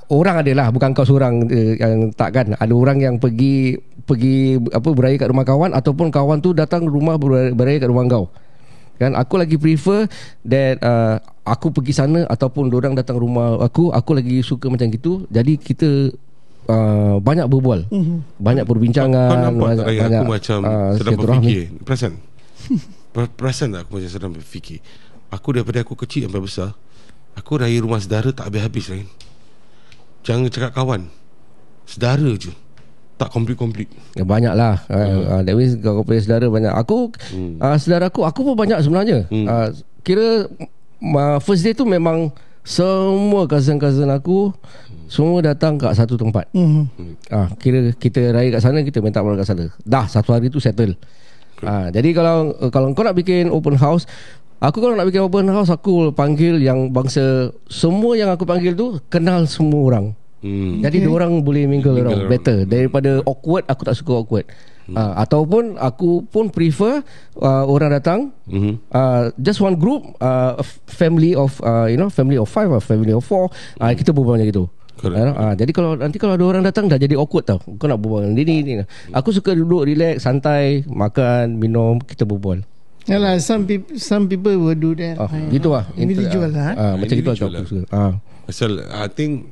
orang adalah bukan kau seorang yang tak kan. Ada orang yang pergi beraya kat rumah kawan ataupun kawan tu datang rumah beraya kat rumah kau. Kan aku lagi prefer that aku pergi sana ataupun diorang datang rumah aku lagi suka macam gitu. Jadi kita banyak berbual, banyak perbincangan. Kau nampak tak banyak aku macam sedang berfikir. Perasan tak aku macam sedang berfikir. Aku daripada aku kecil sampai besar, aku raya rumah saudara tak habis-habis lain. Jangan cakap kawan, saudara je tak komplit-komplit. Banyak lah. That means kau punya saudara banyak. Aku saudara aku pun banyak sebenarnya. Kira first day tu memang semua cousin-cousin aku semua datang kat satu tempat. Kira kita raya kat sana, kita minta maaf kat sana. Dah satu hari tu settle. Jadi kalau kau nak bikin open house, kalau nak bikin open house, aku panggil yang bangsa, semua yang aku panggil tu kenal semua orang. Jadi diorang boleh mingle around better daripada awkward. Aku tak suka awkward. Ataupun aku pun prefer orang datang just one group, family of family of 5 or family of 4, kita berbual macam gitu. Jadi kalau ada orang datang dah jadi awkward tau. Kau nak berbual ni. Aku suka duduk relax, santai, makan, minum, kita berbual. Yalah, some people will do that. Gitu lah. Individual lah. Macam gitu lah aku suka. Pasal I think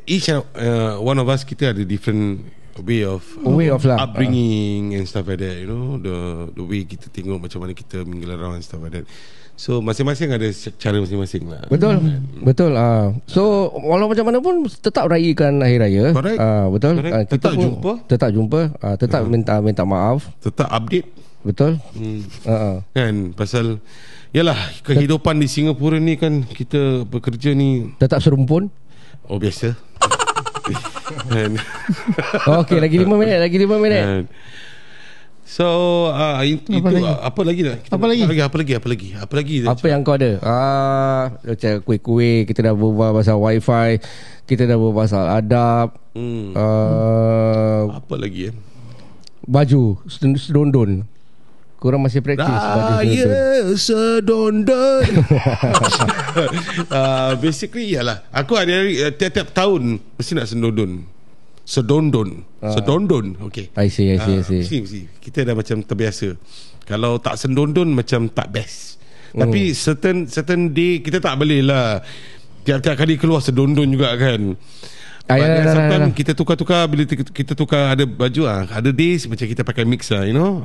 each one of us, kita ada different way of upbringing and stuff like that. You know, the way kita tengok macam mana kita mingle around and stuff like that. So masing-masing ada cara masing-masing lah. Betul. So walau macam mana pun tetap rayakan hari raya. Betul. Kita tetap jumpa. Tetap minta maaf. Tetap update. Betul. Kan, pasal yalah, kehidupan di Singapura ni kan, kita bekerja ni tetap serumpun. Oh, biasa. Okay, lagi 5 minit. So itu apa lagi dah? Apa lagi? Apa yang kau ada? Macam kuih-kuih, kita dah berbual pasal wifi, kita dah berbual pasal adab. Apa lagi baju sedondon. Korang masih praktis baju sedondon. Basically ialah aku ada tiap-tiap tahun mesti nak sedondon. Okay. I see. Kita dah macam terbiasa. Kalau tak sedondon macam tak best. Tapi certain day kita tak boleh lah tiap-tiap kali keluar sedondon juga kan. Sometimes kita tukar-tukar. Bila kita tukar ada baju, ada days macam kita pakai mix lah, you know.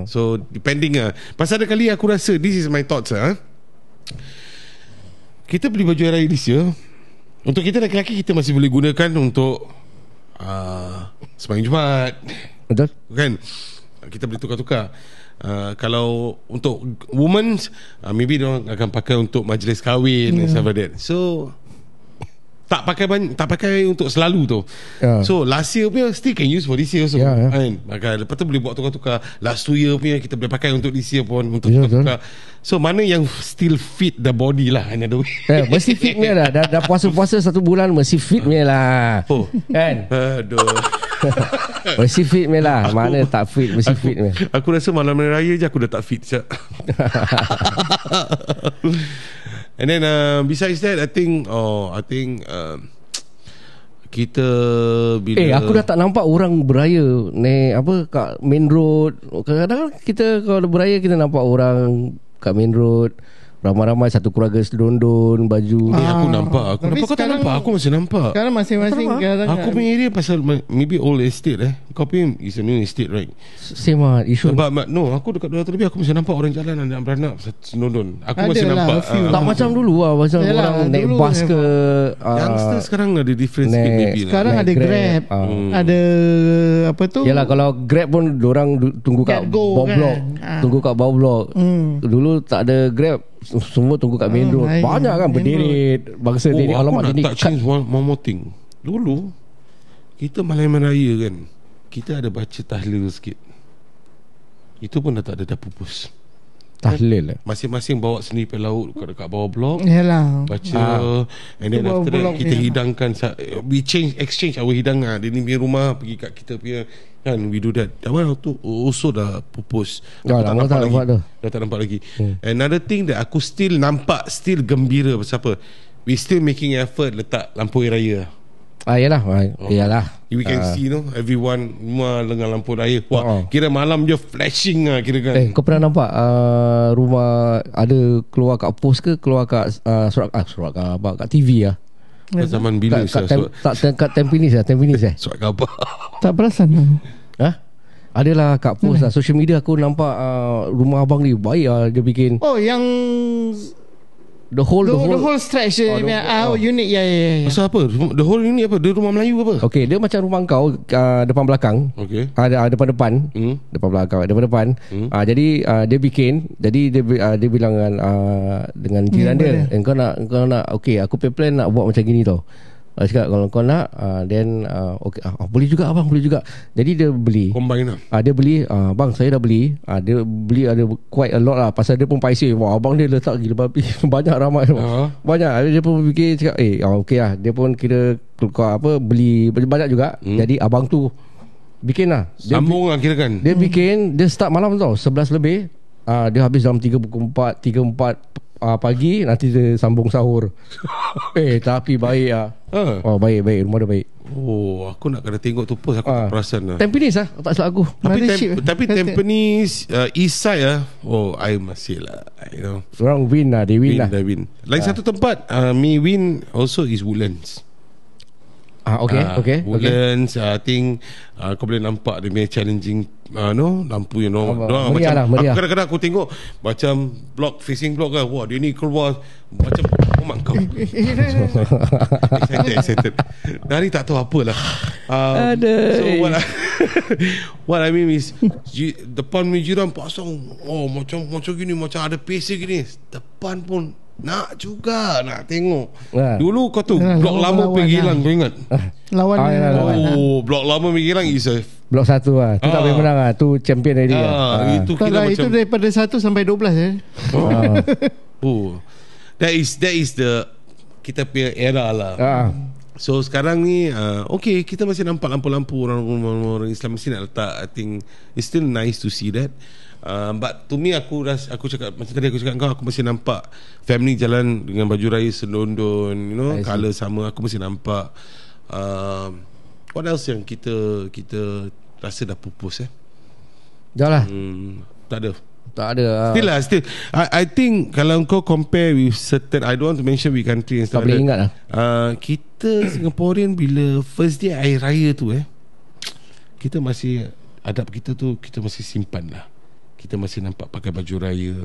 So depending lah. Pasal ada kali aku rasa, this is my thoughts kita beli baju raya this year, untuk kita lelaki kita masih boleh gunakan untuk sembahyang Jumaat. Betul kan? Kita boleh tukar-tukar. Kalau untuk women, maybe diorang akan pakai untuk majlis kahwin and stuff like that. So tak pakai untuk selalu tu. So last year punya still can use for this year also. Kan? Maka lepas tu boleh buat tukar-tukar. Last 2 year punya kita boleh pakai untuk this year pun, untuk tukar-tukar. So mana yang still fit the body lah, another way. Mesti fit punya lah. Dah puasa-puasa 1 bulan, mesti fit punya lah. Kan? Aduh. Mesti fit punya lah. Mana tak fit, mesti fit punya. Aku rasa malam raya je aku dah tak fit sekejap. And then besides that, I think kita bila aku dah tak nampak orang beraya ni kat main road. Kadang-kadang kita kalau beraya kita nampak orang kat main road ramai-ramai satu keluarga selondon baju. Aku nampak. Aku Tapi nampak. Kau tak sekarang- nampak? Aku masih nampak. Sekarang masing-masing sekarang Aku punya area pasal maybe old estate Kau punya is a new estate, right? Same lah Yishun. No, aku dekat 200 lebih aku masih nampak orang jalan anak beranak senondon. Aku Ada masih lah, nampak. a few. Tak macam dulu lah. Macam Yalah, orang naik dulu bas ke Youngster sekarang ada difference naik- sikit maybe lah. Sekarang Naik ada Grab. Grab, ada apa tu? Yalah, kalau Grab pun dorang tunggu kat Get go bawah kan. blok. Tunggu kat bawah blok. Dulu tak ada Grab, semua tunggu kat main road. baik. Banyak kan Main berderet. Bangsa diri aku alamak nak ini tak change one more thing. Dulu kita Malam Raya kan, kita ada baca tahlil sikit. Itu pun dah tak ada, dah pupus. tahlil. Masing-masing bawa sendiri laut dekat bawah blok, Yalah. baca, and then Tu bawah after that blok kita dia. hidangkan, we exchange our hidangan. Dia ni punya rumah pergi kat kita punya kan, we do that. That one tu also dah pupus. Dah lama tak nampak tu. Dah tak nampak lagi. Another thing that aku still nampak, still gembira pasal apa, we still making effort letak lampu raya. Yalah. Yalah. We can see everyone rumah dengan lampu raya. Wah, kira malam je flashing lah kira kan. Kau pernah nampak rumah ada keluar kat post ke, keluar kat surat khabar kat TV lah? Zaman bila Kat Tampines surat khabar. Tak perasan. Adalah kat post lah. Social media aku nampak rumah abang ni baik lah. Dia bikin Oh, yang the whole stretch unit ya. Pasal apa? The whole ini apa? Dia rumah Melayu apa? Okay, dia macam rumah kau depan belakang. Okay. Ada depan-depan. Depan belakang, depan-depan. Jadi dia bikin, jadi dia bilang dengan jiran dia, engkau nak okay, aku plan nak buat macam gini tau. Cakap kalau kau nak then okay, boleh juga abang, boleh juga. Jadi dia beli. Combine lah. Dia beli, bang saya dah beli. Dia beli ada quite a lot lah. Pasal dia pun paisi. Wah, abang dia letak gila babi. Banyak ramai. Banyak. Dia pun fikir cakap okay lah. Dia pun kira beli banyak juga. Jadi abang tu bikin lah. Sambung lah kira kan. Dia bikin, dia start malam tau 11 lebih. Dia habis dalam 3-4 pagi. Nanti dia sambung sahur. Tapi baik lah. Baik rumah dia baik. Oh, aku nak kena tengok tu post. Aku tak perasan lah. Tampines lah, tak silap aku. Tapi Tampines East side lah. Oh, I masih lah, Orang win lah, they win lah. Dah win. Lain satu tempat me win also is Woodlands. Okay. Woodlands, I think kau boleh nampak dia punya challenging lampu Meriah macam lah, meriah. kadang-kadang aku tengok macam block facing block kan. Wah, dia ni keluar macam mak kau. Excited. Dari tak tahu apalah. So what I mean is depan jiran pasang macam gini, macam ada pace gini. Depan pun nak juga nak tengok. Dulu kau tu blok lama pergi hilang, kau ingat? Lawan. Blok lama pergi hilang is a Blok 1 lah. Tu tak boleh menang lah. Tu champion tadi lah. Itu kira macam Itu daripada 1 sampai 12 that is the kita punya era lah. So sekarang ni okay, kita masih nampak lampu-lampu orang Islam mesti nak letak. I think it's still nice to see that. But to me aku cakap macam tadi aku cakap kau, aku masih nampak family jalan dengan baju raya selondon, colour sama, aku masih nampak. What else yang kita rasa dah pupus Dah lah. Tak ada. Still I think kalau kau compare with certain, I don't want to mention which country and stuff, tak boleh ingat lah. kita Singaporean bila first day air raya tu kita masih adab kita tu, kita masih simpan lah. Kita masih nampak pakai baju raya,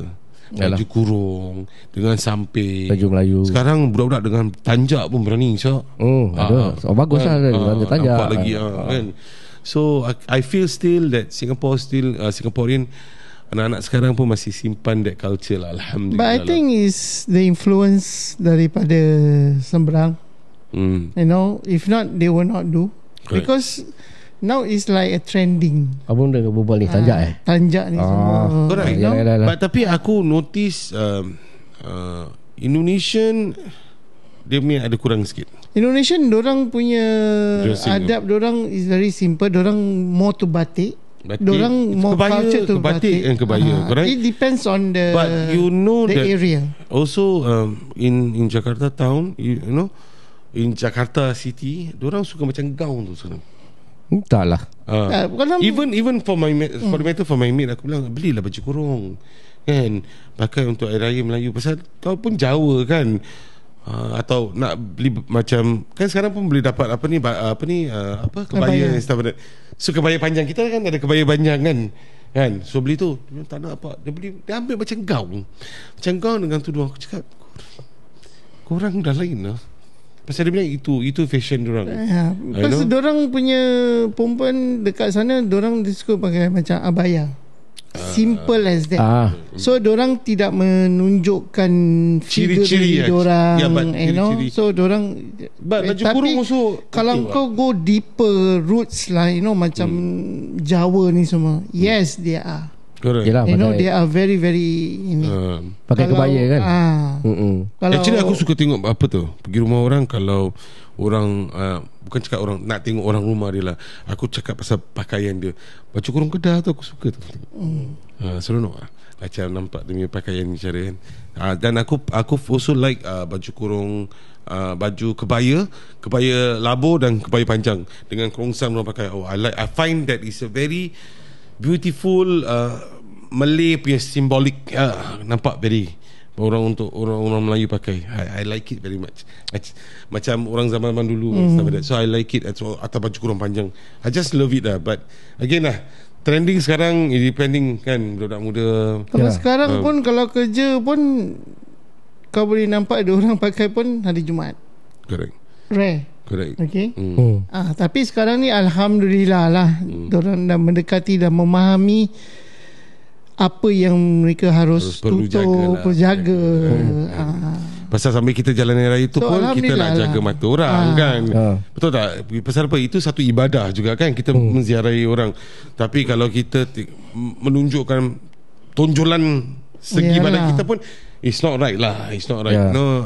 baju kurung dengan samping, baju Melayu. Sekarang budak-budak dengan tanjak pun berani ada. Bagus lah tanjak. Nampak lagi kan. So I feel still that Singaporean anak-anak sekarang pun masih simpan that culture lah. Alhamdulillah. But I think is the influence daripada Sembrang. If not they will not do. Correct. Because now it's like a trending. Abang dah berbual ni tanjak Tanjak ni semua. Correct. But tapi aku notice Indonesian dia punya ada kurang sikit. Indonesian dorang punya dressing adab dorang is very simple. Dorang more to batik. Dorang more culture to batik and kebaya. Correct. It depends on the But you know the that area. Also in Jakarta town, in Jakarta city, dorang suka macam gown tu sekarang. Entahlah. Kalau Even for my for the matter for my mate, aku bilang belilah baju kurung. kan, pakai untuk hari raya Melayu. Pasal kau pun Jawa kan, atau nak beli macam kan sekarang pun boleh dapat kebaya Kebaya. stuff like that. So kebaya panjang kita kan ada kebaya panjang kan, so beli tu dia tak nak apa, dia ambil macam gaun dengan tudung. Aku cakap korang dah lain lah. Pasal dia bilang itu fashion diorang. Pasal diorang punya perempuan dekat sana, diorang suka pakai macam abaya. Simple as that. So diorang tidak menunjukkan figure Ciri-ciri diorang, ciri-ciri. So diorang Baju tapi kurung also kalau kau go deeper roots lah, macam Jawa ni semua, yes they are. Correct. Yelah, They are very very pakai kebaya kan. Kalau Actually aku suka tengok apa tu, pergi rumah orang, kalau orang bukan cakap orang nak tengok orang rumah dia lah, aku cakap pasal pakaian dia. Baju kurung Kedah tu aku suka tu. Seronok lah, macam nampak dia punya pakaian cara kan. Dan aku also like baju kurung, baju kebaya labur dan kebaya panjang dengan kerongsan orang pakai. I find that is a very beautiful Malay punya symbolic, nampak very untuk orang Melayu pakai. I like it very much. Macam orang zaman dulu stuff like that. So I like it atau baju kurung panjang. I just love it lah. But again lah, trending sekarang depending kan, budak muda. Kalau sekarang pun kalau kerja pun kau boleh nampak ada orang pakai pun hari Jumaat. Correct. Rare. Okay. Tapi sekarang ni alhamdulillah lah, diorang dah mendekati dan memahami apa yang mereka harus perlu tutup, jaga. Pasal sambil kita jalan raya itu pun kita nak jaga mata orang kan. Betul tak? Pasal apa? Itu satu ibadah juga kan, kita menziarahi orang. Tapi kalau kita menunjukkan tonjolan segi badan kita pun, it's not right lah. It's not right. No.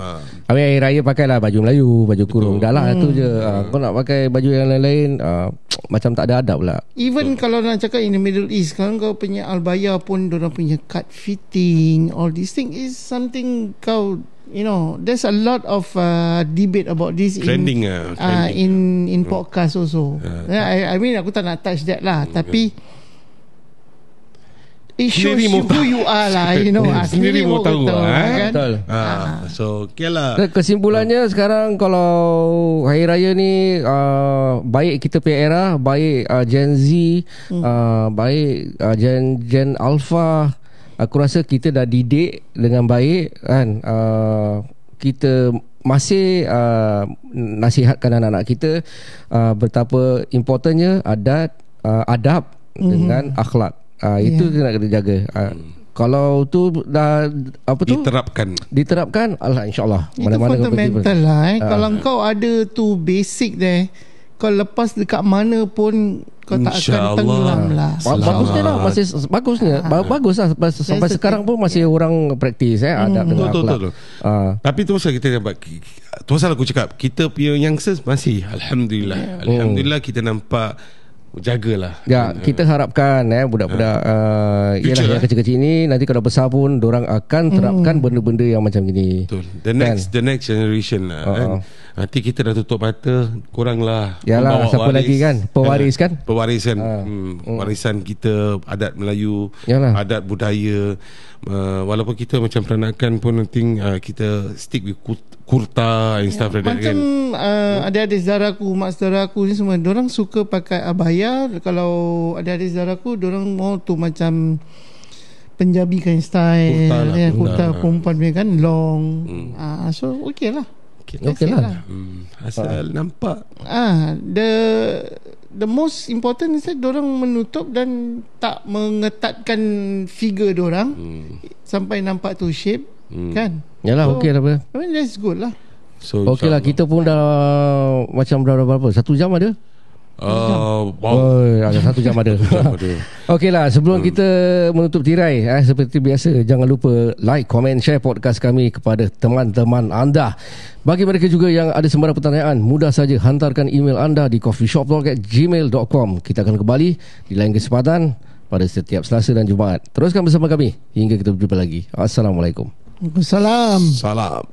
Habis hari raya pakailah baju Melayu, baju kurung. Dah lah tu je. Kau nak pakai baju yang lain-lain, macam tak ada adab pula. Even kalau nak cakap in the Middle East, kalau kau punya albaya pun diorang punya cut fitting, all these thing is something kau, there's a lot of debate about this trending in podcast also. I mean aku tak nak touch that lah, tapi it shows you who you are lah, sendiri mau tahu kan? Betul. So okay lah. Kesimpulannya sekarang kalau hari raya ni, baik kita punya era, baik Gen Z, baik Gen Alpha, aku rasa kita dah didik dengan baik kan. Kita masih nasihatkan anak-anak kita betapa importantnya adab dengan akhlak. Itu kita nak kena jaga. Kalau tu dah diterapkan, insyaAllah mana-mana itu fundamental lah. Kalau kau ada tu basic deh, kau lepas dekat mana pun kau tak akan tenggelam lah. Bagusnya lah, bagus lah. Sampai sekarang pun masih orang praktis adab dengan akhlak. Betul. Tapi tu pasal kita dapat, tu pasal aku cakap, kita punya youngsters masih Alhamdulillah kita nampak jagalah. Kita harapkan budak-budak ialah yang kecil-kecil ni nanti kalau besar pun diorang akan terapkan benda-benda yang macam gini. Betul. The next generation lah kan. Nanti kita dah tutup mata, korang lah. Yalah, siapa lagi kan? Pewaris kan? Pewaris kan. Warisan kita, adat Melayu, adat budaya. Walaupun kita macam peranakan pun nanti kita stick with kurta and stuff like that kan. Macam adik-adik saudaraku, mak saudaraku ni semua, diorang suka pakai abaya. Kalau adik-adik saudaraku, diorang mau tu macam Punjabi kind style, kurta perempuan punya kan, long. So okay lah. Okay lah. Asal nampak. The most important is that diorang menutup dan tak mengetatkan figure diorang sampai nampak tu shape kan. Yalah, okay lah. I mean that's good lah. So okay lah, kita pun dah macam berapa 1 jam ada. Ada 1 jam ada. Okey lah, sebelum kita menutup tirai, seperti biasa, jangan lupa like, comment, share podcast kami kepada teman-teman anda. Bagi mereka juga yang ada sembarang pertanyaan, mudah saja hantarkan email anda di coffeeshoptalk@gmail.com. Kita akan kembali di lain kesempatan pada setiap Selasa dan Jumaat. Teruskan bersama kami hingga kita berjumpa lagi. Assalamualaikum. Salam. Salam.